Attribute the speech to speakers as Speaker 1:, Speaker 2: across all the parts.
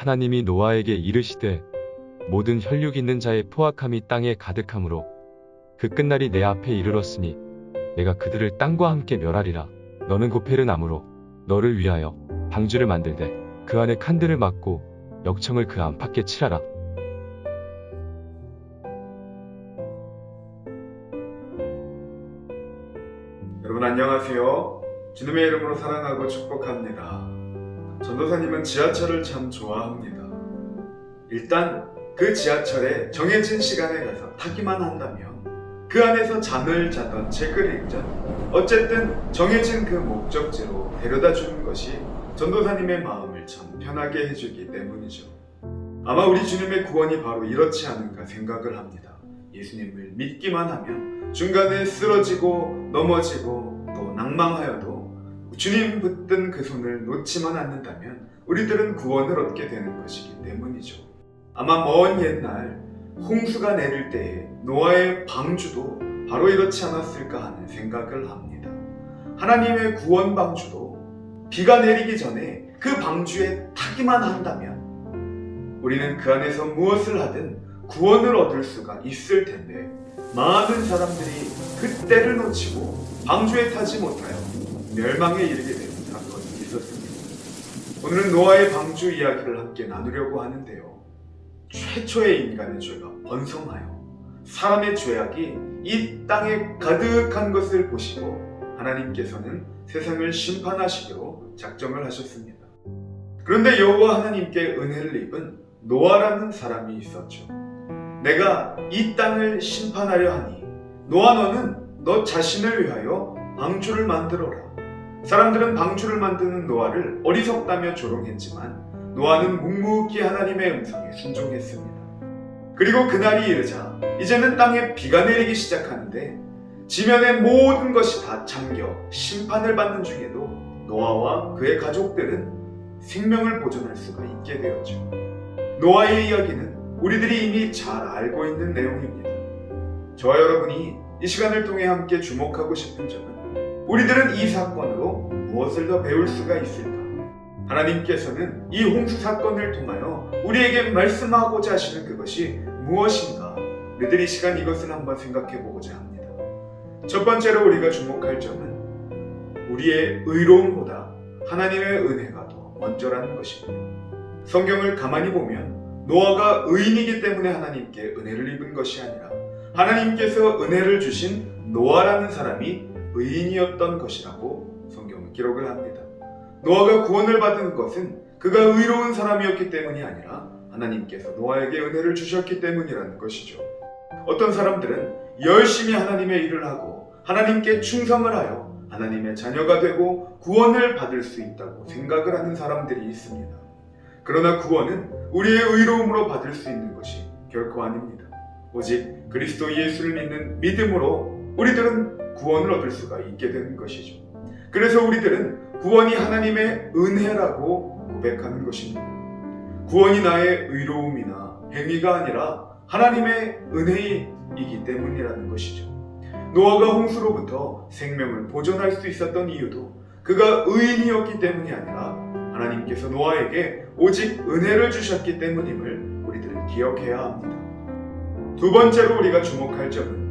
Speaker 1: 하나님이 노아에게 이르시되 모든 혈육 있는 자의 포악함이 땅에 가득함으로 그 끝날이 내 앞에 이르렀으니 내가 그들을 땅과 함께 멸하리라. 너는 고페르 나무로 너를 위하여 방주를 만들되 그 안에 칸들을 막고 역청을 그 안팎에 칠하라.
Speaker 2: 여러분 안녕하세요. 주님의 이름으로 사랑하고 축복합니다. 전도사님은 지하철을 참 좋아합니다. 일단 그 지하철에 정해진 시간에 가서 타기만 한다면 그 안에서 잠을 자던 책을 읽던 어쨌든 정해진 그 목적지로 데려다 주는 것이 전도사님의 마음을 참 편하게 해주기 때문이죠. 아마 우리 주님의 구원이 바로 이렇지 않은가 생각을 합니다. 예수님을 믿기만 하면 중간에 쓰러지고 넘어지고 또 낭망하여도 주님 붙든 그 손을 놓지만 않는다면 우리들은 구원을 얻게 되는 것이기 때문이죠. 아마 먼 옛날 홍수가 내릴 때에 노아의 방주도 바로 이렇지 않았을까 하는 생각을 합니다. 하나님의 구원 방주도 비가 내리기 전에 그 방주에 타기만 한다면 우리는 그 안에서 무엇을 하든 구원을 얻을 수가 있을 텐데 많은 사람들이 그 때를 놓치고 방주에 타지 못하여 멸망에 이르게 되는 사건이 있었습니다. 오늘은 노아의 방주 이야기를 함께 나누려고 하는데요. 최초의 인간의 죄가 번성하여 사람의 죄악이 이 땅에 가득한 것을 보시고 하나님께서는 세상을 심판하시기로 작정을 하셨습니다. 그런데 여호와 하나님께 은혜를 입은 노아라는 사람이 있었죠. 내가 이 땅을 심판하려 하니 노아 너는 너 자신을 위하여 방주를 만들어라. 사람들은 방주를 만드는 노아를 어리석다며 조롱했지만 노아는 묵묵히 하나님의 음성에 순종했습니다. 그리고 그날이 이르자 이제는 땅에 비가 내리기 시작하는데 지면의 모든 것이 다 잠겨 심판을 받는 중에도 노아와 그의 가족들은 생명을 보존할 수가 있게 되었죠. 노아의 이야기는 우리들이 이미 잘 알고 있는 내용입니다. 저와 여러분이 이 시간을 통해 함께 주목하고 싶은 점은 우리들은 이 사건으로 무엇을 더 배울 수가 있을까? 하나님께서는 이 홍수 사건을 통하여 우리에게 말씀하고자 하시는 그것이 무엇인가? 우리들이 이 시간 이것을 한번 생각해 보고자 합니다. 첫 번째로 우리가 주목할 점은 우리의 의로움보다 하나님의 은혜가 더 먼저라는 것입니다. 성경을 가만히 보면 노아가 의인이기 때문에 하나님께 은혜를 입은 것이 아니라 하나님께서 은혜를 주신 노아라는 사람이 의인이었던 것이라고 성경은 기록을 합니다. 노아가 구원을 받은 것은 그가 의로운 사람이었기 때문이 아니라 하나님께서 노아에게 은혜를 주셨기 때문이라는 것이죠. 어떤 사람들은 열심히 하나님의 일을 하고 하나님께 충성을 하여 하나님의 자녀가 되고 구원을 받을 수 있다고 생각을 하는 사람들이 있습니다. 그러나 구원은 우리의 의로움으로 받을 수 있는 것이 결코 아닙니다. 오직 그리스도 예수를 믿는 믿음으로 우리들은 구원을 얻을 수가 있게 되는 것이죠. 그래서 우리들은 구원이 하나님의 은혜라고 고백하는 것입니다. 구원이 나의 의로움이나 행위가 아니라 하나님의 은혜이기 때문이라는 것이죠. 노아가 홍수로부터 생명을 보존할 수 있었던 이유도 그가 의인이었기 때문이 아니라 하나님께서 노아에게 오직 은혜를 주셨기 때문임을 우리들은 기억해야 합니다. 두 번째로 우리가 주목할 점은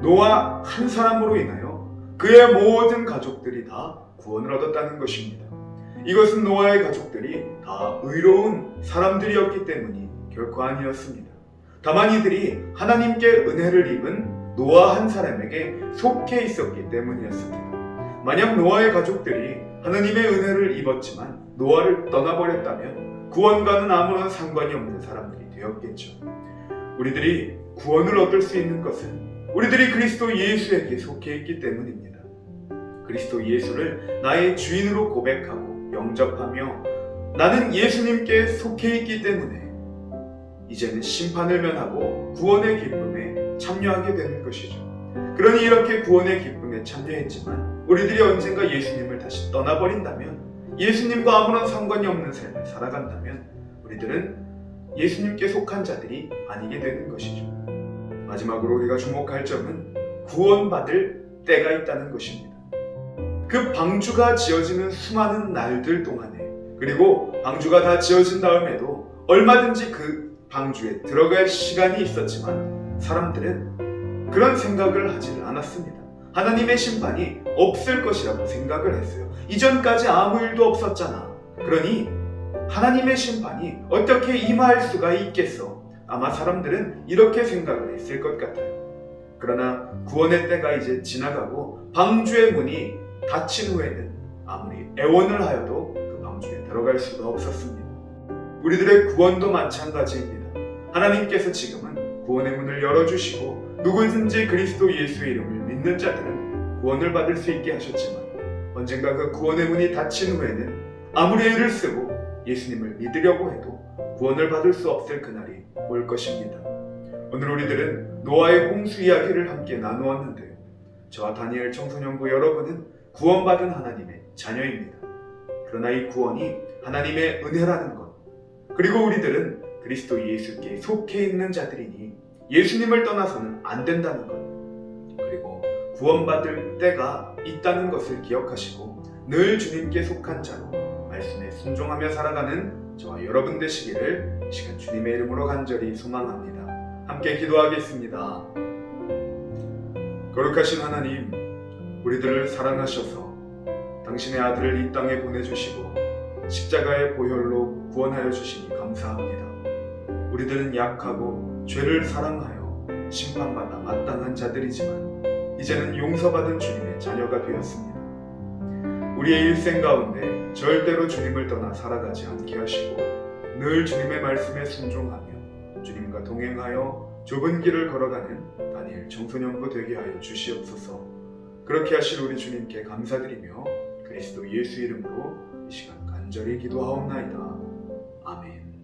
Speaker 2: 노아 한 사람으로 인하여 그의 모든 가족들이 다 구원을 얻었다는 것입니다. 이것은 노아의 가족들이 다 의로운 사람들이었기 때문이 결코 아니었습니다. 다만 이들이 하나님께 은혜를 입은 노아 한 사람에게 속해 있었기 때문이었습니다. 만약 노아의 가족들이 하나님의 은혜를 입었지만 노아를 떠나버렸다면 구원과는 아무런 상관이 없는 사람들이 되었겠죠. 우리들이 구원을 얻을 수 있는 것은 우리들이 그리스도 예수에게 속해 있기 때문입니다. 그리스도 예수를 나의 주인으로 고백하고 영접하며 나는 예수님께 속해 있기 때문에 이제는 심판을 면하고 구원의 기쁨에 참여하게 되는 것이죠. 그러니 이렇게 구원의 기쁨에 참여했지만 우리들이 언젠가 예수님을 다시 떠나버린다면 예수님과 아무런 상관이 없는 삶을 살아간다면 우리들은 예수님께 속한 자들이 아니게 되는 것이죠. 마지막으로 우리가 주목할 점은 구원받을 때가 있다는 것입니다. 그 방주가 지어지는 수많은 날들 동안에 그리고 방주가 다 지어진 다음에도 얼마든지 그 방주에 들어갈 시간이 있었지만 사람들은 그런 생각을 하지 않았습니다. 하나님의 심판이 없을 것이라고 생각을 했어요. 이전까지 아무 일도 없었잖아. 그러니 하나님의 심판이 어떻게 임할 수가 있겠어? 아마 사람들은 이렇게 생각을 했을 것 같아요. 그러나 구원의 때가 이제 지나가고 방주의 문이 닫힌 후에는 아무리 애원을 하여도 그 방주에 들어갈 수가 없었습니다. 우리들의 구원도 마찬가지입니다. 하나님께서 지금은 구원의 문을 열어주시고 누구든지 그리스도 예수의 이름을 믿는 자들은 구원을 받을 수 있게 하셨지만 언젠가 그 구원의 문이 닫힌 후에는 아무리 애를 쓰고 예수님을 믿으려고 해도 구원을 받을 수 없을 그날이 올 것입니다. 오늘 우리들은 노아의 홍수 이야기를 함께 나누었는데요. 저와 다니엘 청소년부 여러분은 구원받은 하나님의 자녀입니다. 그러나 이 구원이 하나님의 은혜라는 것, 그리고 우리들은 그리스도 예수께 속해 있는 자들이니 예수님을 떠나서는 안 된다는 것, 그리고 구원받을 때가 있다는 것을 기억하시고 늘 주님께 속한 자로 말씀에 순종하며 살아가는 저와 여러분 되시기를 이 시간 주님의 이름으로 간절히 소망합니다. 함께 기도하겠습니다. 거룩하신 하나님, 우리들을 사랑하셔서 당신의 아들을 이 땅에 보내주시고 십자가의 보혈로 구원하여 주시니 감사합니다. 우리들은 약하고 죄를 사랑하여 심판받아 마땅한 자들이지만 이제는 용서받은 주님의 자녀가 되었습니다. 우리의 일생 가운데 절대로 주님을 떠나 살아가지 않게 하시고 늘 주님의 말씀에 순종하며 주님과 동행하여 좁은 길을 걸어가는 다니엘 청소년부 되게 하여 주시옵소서. 그렇게 하실 우리 주님께 감사드리며 그리스도 예수 이름으로 이 시간 간절히 기도하옵나이다. 아멘.